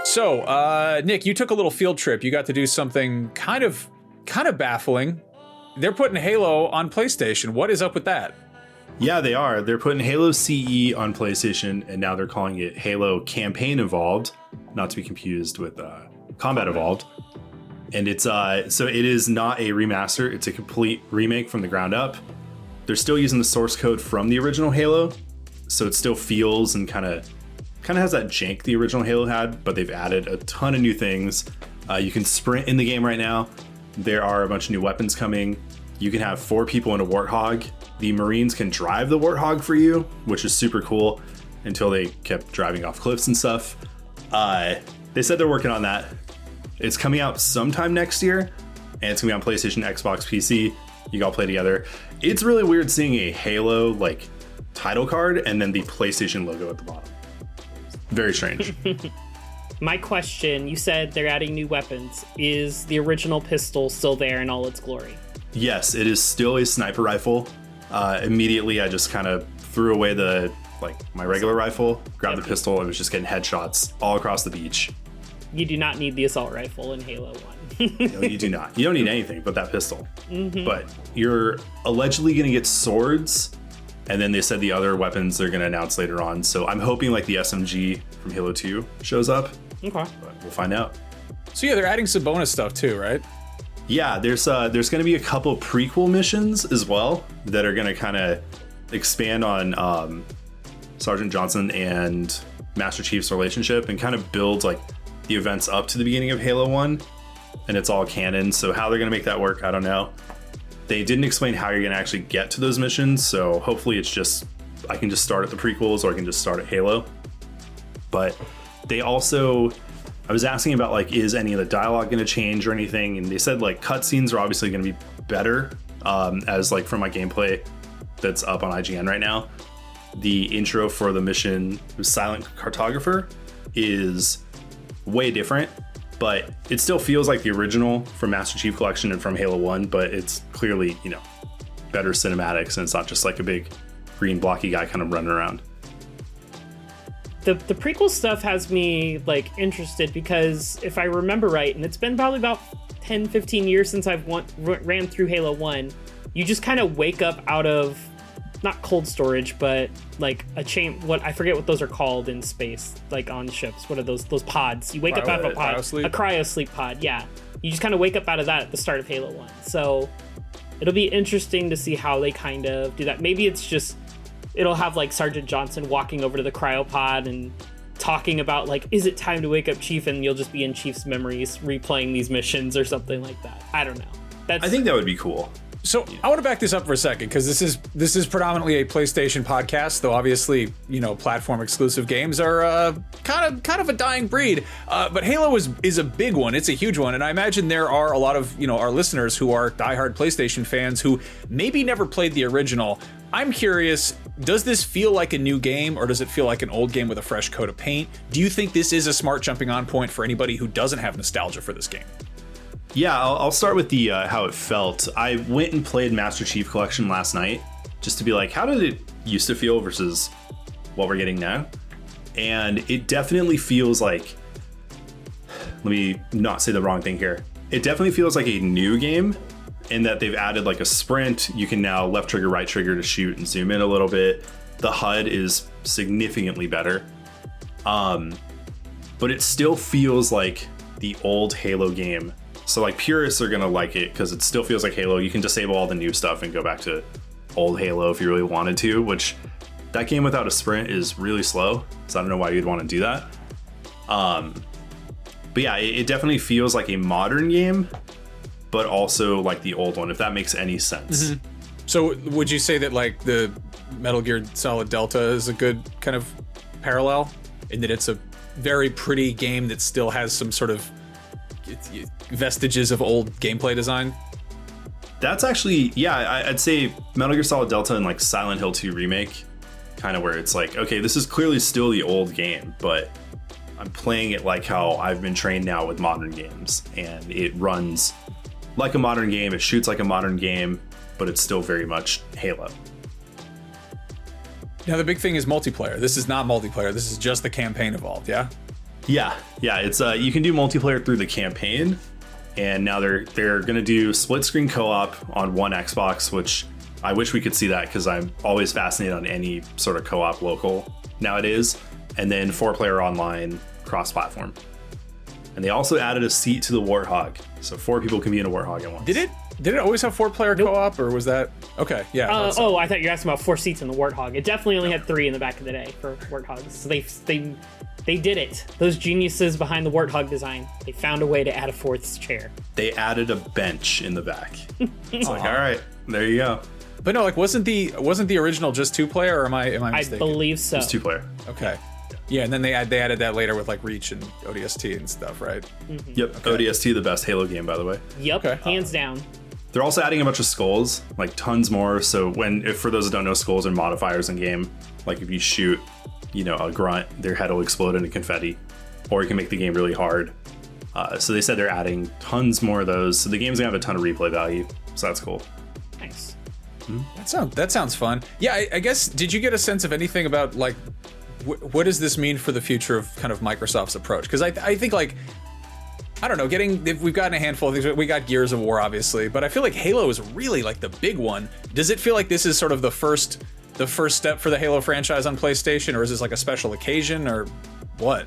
So, Nick, you took a little field trip. You got to do something kind of baffling. They're putting Halo on PlayStation. What is up with that? Yeah, they are. They're putting Halo CE on PlayStation, and now they're calling it Halo Campaign Evolved, not to be confused with Combat Evolved. And it's so it is not a remaster. It's a complete remake from the ground up. They're still using the source code from the original Halo, so it still feels and kind of has that jank the original Halo had, but they've added a ton of new things. You can sprint in the game right now. There are a bunch of new weapons coming. You can have 4 people in a Warthog. The Marines can drive the Warthog for you, which is super cool, until they kept driving off cliffs and stuff. They said they're working on that. It's coming out sometime next year, and it's gonna be on PlayStation, Xbox, PC. You can all play together. It's really weird seeing a Halo like title card and then the PlayStation logo at the bottom. Very strange. My question, you said they're adding new weapons. Is the original pistol still there in all its glory? Yes, it is still a sniper rifle. Immediately, I just kind of threw away my regular rifle, grabbed the pistol, and was just getting headshots all across the beach. You do not need the assault rifle in Halo 1. No, you do not. You don't need anything but that pistol. Mm-hmm. But you're allegedly going to get swords, and then they said the other weapons they're going to announce later on. So I'm hoping like the SMG from Halo 2 shows up. Okay. But we'll find out. So yeah, they're adding some bonus stuff too, right? Yeah, there's going to be a couple prequel missions as well that are going to kind of expand on Sergeant Johnson and Master Chief's relationship and kind of build like the events up to the beginning of Halo 1, and it's all canon. So how they're going to make that work, I don't know. They didn't explain how you're going to actually get to those missions, so hopefully it's just I can just start at the prequels or I can just start at Halo. But they also, I was asking about like, is any of the dialogue going to change or anything? And they said like cutscenes are obviously going to be better, as like from my gameplay that's up on IGN right now. The intro for the mission, Silent Cartographer, is way different, but it still feels like the original from Master Chief Collection and from Halo 1, but it's clearly, better cinematics, and it's not just like a big green blocky guy kind of running around. The prequel stuff has me like interested because if I remember right, and it's been probably about 10-15 years since I've ran through Halo 1, you just kind of wake up out of not cold storage, but like a I forget what those are called in space, like on ships. What are those pods? You wake up out of a pod, a cryosleep pod. Yeah, you just kind of wake up out of that at the start of Halo 1. So it'll be interesting to see how they kind of do that. Maybe it'll have like Sergeant Johnson walking over to the cryopod and talking about like, is it time to wake up Chief? And you'll just be in Chief's memories replaying these missions or something like that. I don't know. I think that would be cool. So I want to back this up for a second because this is predominantly a PlayStation podcast, though obviously platform exclusive games are kind of a dying breed. But Halo is a big one. It's a huge one, and I imagine there are a lot of our listeners who are diehard PlayStation fans who maybe never played the original. I'm curious, does this feel like a new game or does it feel like an old game with a fresh coat of paint? Do you think this is a smart jumping on point for anybody who doesn't have nostalgia for this game? Yeah, I'll start with the how it felt. I went and played Master Chief Collection last night just to be like, how did it used to feel versus what we're getting now? And it definitely feels like, let me not say the wrong thing here. It definitely feels like a new game in that they've added like a sprint. You can now left trigger, right trigger to shoot and zoom in a little bit. The HUD is significantly better. But it still feels like the old Halo game. So like purists are gonna like it because it still feels like Halo. You can disable all the new stuff and go back to old Halo if you really wanted to, which that game without a sprint is really slow. So I don't know why you'd want to do that. But yeah, it definitely feels like a modern game, but also like the old one, if that makes any sense. Mm-hmm. So would you say that like the Metal Gear Solid Delta is a good kind of parallel in that it's a very pretty game that still has some sort of vestiges of old gameplay design? That's actually, yeah, I'd say Metal Gear Solid Delta and like Silent Hill 2 Remake, kind of where it's like, okay, this is clearly still the old game, but I'm playing it like how I've been trained now with modern games, and it runs like a modern game, it shoots like a modern game, but it's still very much Halo. Now the big thing is multiplayer. This is not multiplayer, this is just the campaign evolved, yeah? Yeah, it's you can do multiplayer through the campaign, and now they're gonna do split screen co-op on one Xbox, which I wish we could see that because I'm always fascinated on any sort of co-op local nowadays, and then 4-player online cross-platform. And they also added a seat to the Warthog, so 4 people can be in a Warthog at once. Did it always have 4-player co-op, or was that okay? Yeah. I thought you were asking about 4 seats in the Warthog. It definitely only had 3 in the back of the day for Warthogs. So they did it. Those geniuses behind the Warthog design. They found a way to add a 4th chair. They added a bench in the back. It's like, all right, there you go. But no, like wasn't the original just 2-player, or am I mistaken? I believe so. It's 2-player. Okay. Yeah, and then they added that later with like Reach and ODST and stuff, right? Mm-hmm. Yep, okay. ODST, the best Halo game, by the way. Yep, okay. Hands down. They're also adding a bunch of skulls, like tons more. So if for those that don't know, skulls are modifiers in game. Like if you shoot, a grunt, their head will explode into confetti, or you can make the game really hard. So they said they're adding tons more of those. So the game's gonna have a ton of replay value. So that's cool. Nice. That sounds fun. Yeah, I guess. Did you get a sense of anything about like what does this mean for the future of kind of Microsoft's approach? Because I think like, I don't know, we've gotten a handful of things. We got Gears of War, obviously, but I feel like Halo is really like the big one. Does it feel like this is sort of the first step for the Halo franchise on PlayStation, or is this like a special occasion, or what?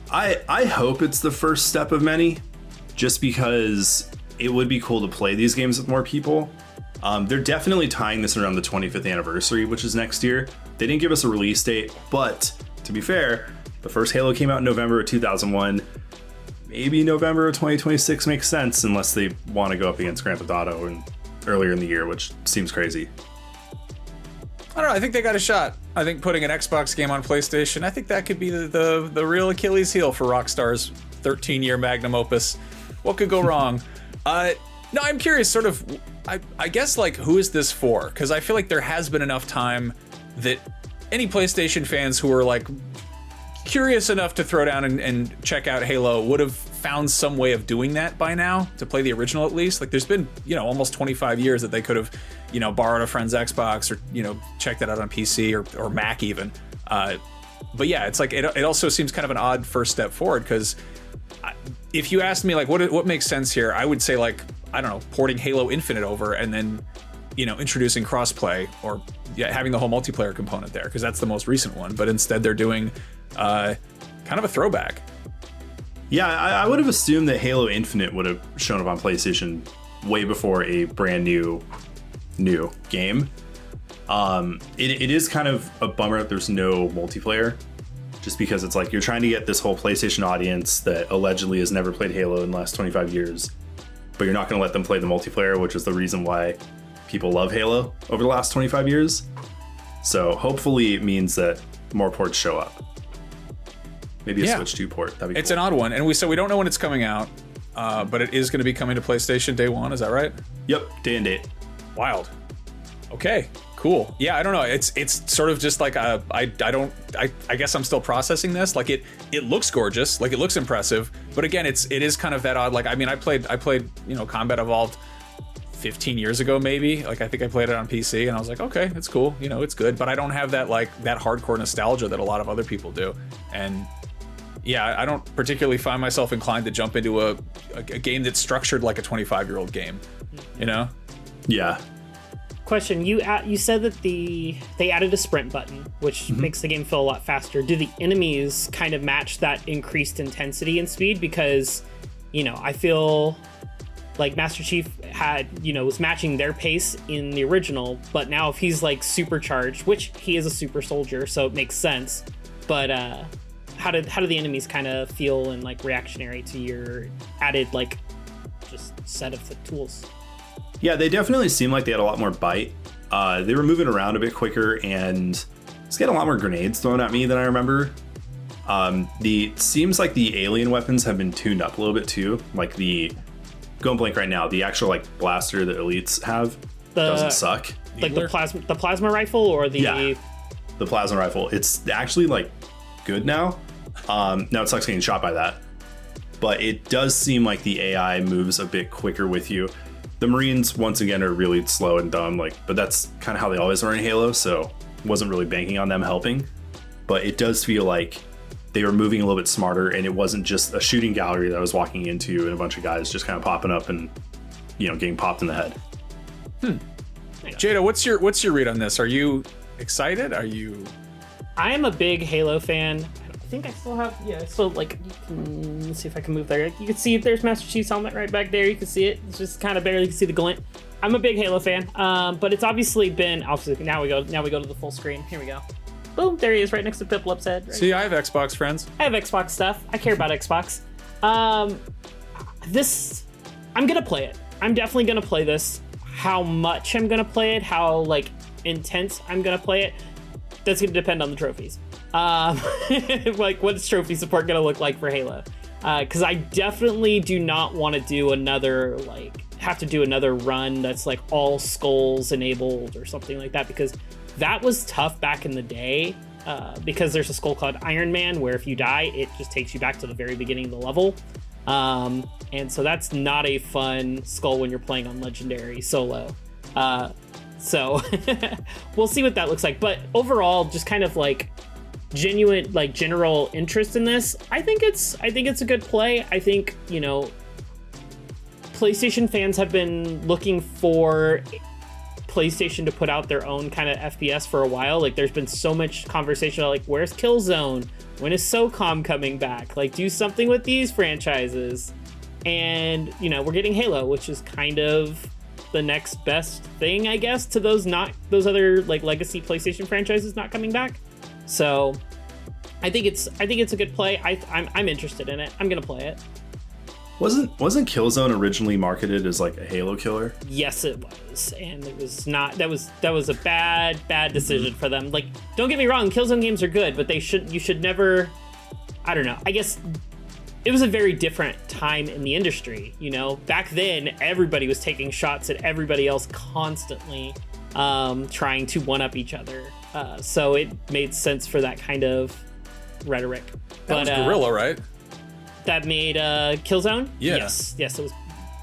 I hope it's the first step of many, just because it would be cool to play these games with more people. They're definitely tying this around the 25th anniversary, which is next year. They didn't give us a release date, but to be fair, the first Halo came out in November of 2001. Maybe November of 2026 makes sense, unless they want to go up against Grand Theft Auto and earlier in the year, which seems crazy. I don't know. I think they got a shot. I think putting an Xbox game on PlayStation, I think that could be the real Achilles heel for Rockstar's 13-year magnum opus. What could go wrong? No, I'm curious, sort of, I guess, like, who is this for? Because I feel like there has been enough time that any PlayStation fans who are, like, curious enough to throw down and check out Halo would have found some way of doing that by now, to play the original at least. Like, there's been, almost 25 years that they could have, borrowed a friend's Xbox or, checked it out on PC or Mac even. But yeah, it's like, it also seems kind of an odd first step forward, because if you ask me, like, what makes sense here, I would say, like, I don't know, porting Halo Infinite over and then, introducing crossplay, or having the whole multiplayer component there, because that's the most recent one. But instead they're doing kind of a throwback. Yeah, I would have assumed that Halo Infinite would have shown up on PlayStation way before a brand new game. It is kind of a bummer that there's no multiplayer, just because it's like you're trying to get this whole PlayStation audience that allegedly has never played Halo in the last 25 years, but you're not going to let them play the multiplayer, which is the reason why people love Halo over the last 25 years. So hopefully it means that more ports show up. Maybe a Switch 2 port. That'd be It's cool. an odd one, and we don't know when it's coming out, but it is going to be coming to PlayStation day one. Is that right? Yep, day and date. Wild. Okay, cool. Yeah, I don't know. It's sort of just like I guess I'm still processing this. Like it looks gorgeous, like it looks impressive, but again, it is kind of that odd. Like, I mean, I played Combat Evolved 15 years ago, maybe. Like, I think I played it on PC, and I was like, okay, it's cool, it's good, but I don't have that that hardcore nostalgia that a lot of other people do. And yeah, I don't particularly find myself inclined to jump into a game that's structured like a 25-year-old game, Yeah. Question: You said that they added a sprint button, which makes the game feel a lot faster. Do the enemies kind of match that increased intensity and speed? Because, I feel like Master Chief was matching their pace in the original, but now if he's like supercharged, which he is a super soldier, so it makes sense. But how do the enemies kind of feel and like reactionary to your added like just set of the tools? Yeah, they definitely seem like they had a lot more bite. They were moving around a bit quicker, and just getting a lot more grenades thrown at me than I remember. Seems like the alien weapons have been tuned up a little bit too. Like going blank right now, the actual like blaster that elites have doesn't suck. Like the plasma rifle, or the plasma rifle. It's actually like good now. Now it sucks getting shot by that, but it does seem like the AI moves a bit quicker with you. The Marines, once again, are really slow and dumb, but that's kind of how they always are in Halo, so wasn't really banking on them helping. But it does feel like they were moving a little bit smarter, and it wasn't just a shooting gallery that I was walking into and a bunch of guys just kind of popping up and, you know, getting popped in the head. Jada, what's your read on this? Are you excited? Are you? I am a big Halo fan. I think I still have, so like, let's see if I can move there. You can see if there's Master Chief's helmet right back there. You can see it. It's just kind of barely, you can see the glint. I'm a big Halo fan, but it's obviously been, now we go to the full screen. Here we go. Boom, there he is right next to Piplup's head. Right? See, I have Xbox friends. I have Xbox stuff. I care about Xbox. I'm gonna play it. I'm definitely gonna play this. How much I'm gonna play it, how like intense I'm gonna play it, that's gonna depend on the trophies. Like what's trophy support gonna look like for Halo? Because I definitely do not want to do another have to do another run that's like all skulls enabled or something like that, because that was tough back in the day. Because there's a skull called Iron Man where if you die, it just takes you back to the very beginning of the level. And so that's not a fun skull when you're playing on Legendary solo. So we'll see what that looks like. But overall, just kind of like genuine, like general interest in this. I think it's a good play. I think, you know, PlayStation fans have been looking for PlayStation to put out their own kind of FPS for a while. Like there's been so much conversation about like, where's Killzone? When is SOCOM coming back? Like do something with these franchises. And, you know, we're getting Halo, which is kind of the next best thing, I guess, to those other like legacy PlayStation franchises not coming back. So I think it's a good play. I'm interested in it. I'm gonna play it. Wasn't Killzone originally marketed as like a Halo killer? Yes, it was, and it was not. That was a bad decision for them. Like, don't get me wrong, Killzone games are good, but you should never. I don't know. I guess it was a very different time in the industry. You know, back then everybody was taking shots at everybody else constantly, trying to one up each other. So it made sense for that kind of rhetoric. That was Guerrilla, right? That made Killzone? Yeah. Yes, it was.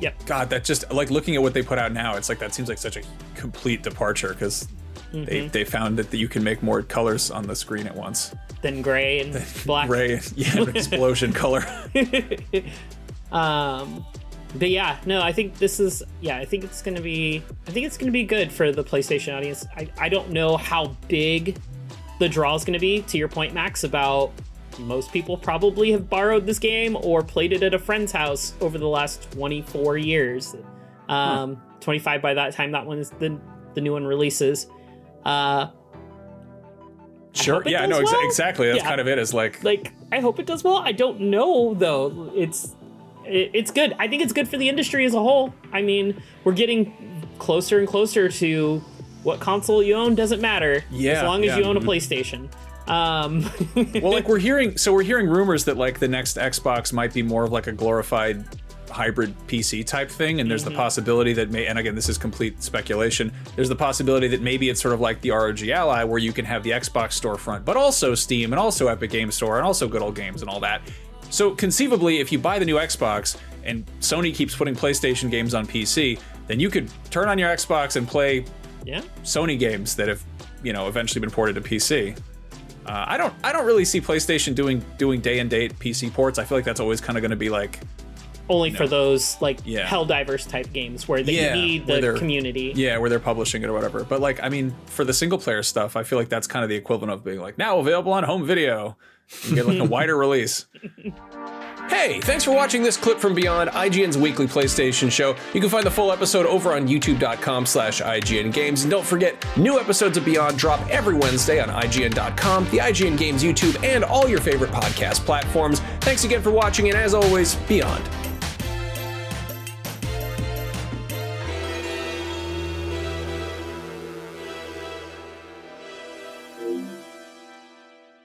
Yep. God, that just, like, looking at what they put out now, it's like, that seems like such a complete departure, because they found that you can make more colors on the screen at once. Then gray and black. Gray, yeah, explosion color. But yeah, no, I think this is, I think it's gonna be good for the PlayStation audience. I don't know how big the draw is gonna be, to your point, Max, about most people probably have borrowed this game or played it at a friend's house over the last 24 years. 25 by that time that one is the new one releases. Sure. Yeah, no, exactly. That's kind of it, is like I hope it does well. I don't know though. It's good. I think it's good for the industry as a whole. I mean, we're getting closer and closer to what console you own doesn't matter, as long as you own a PlayStation. Well, like we're hearing rumors that like the next Xbox might be more of like a glorified hybrid PC type thing, and there's the possibility that and again, this is complete speculation, there's the possibility that maybe it's sort of like the ROG Ally, where you can have the Xbox storefront, but also Steam and also Epic Game Store and also Good Old Games and all that. So conceivably, if you buy the new Xbox and Sony keeps putting PlayStation games on PC, then you could turn on your Xbox and play Sony games that have, you know, eventually been ported to PC. I don't really see PlayStation doing day and date PC ports. I feel like that's always kind of going to be like only for those like Helldivers type games where they need the community. Yeah, where they're publishing it or whatever. But like, I mean, for the single player stuff, I feel like that's kind of the equivalent of being like, now available on home video. You get like a wider release. Hey, thanks for watching this clip from Beyond, IGN's weekly PlayStation show. You can find the full episode over on youtube.com/IGN Games. And don't forget, new episodes of Beyond drop every Wednesday on IGN.com, the IGN Games YouTube, and all your favorite podcast platforms. Thanks again for watching, and as always, Beyond.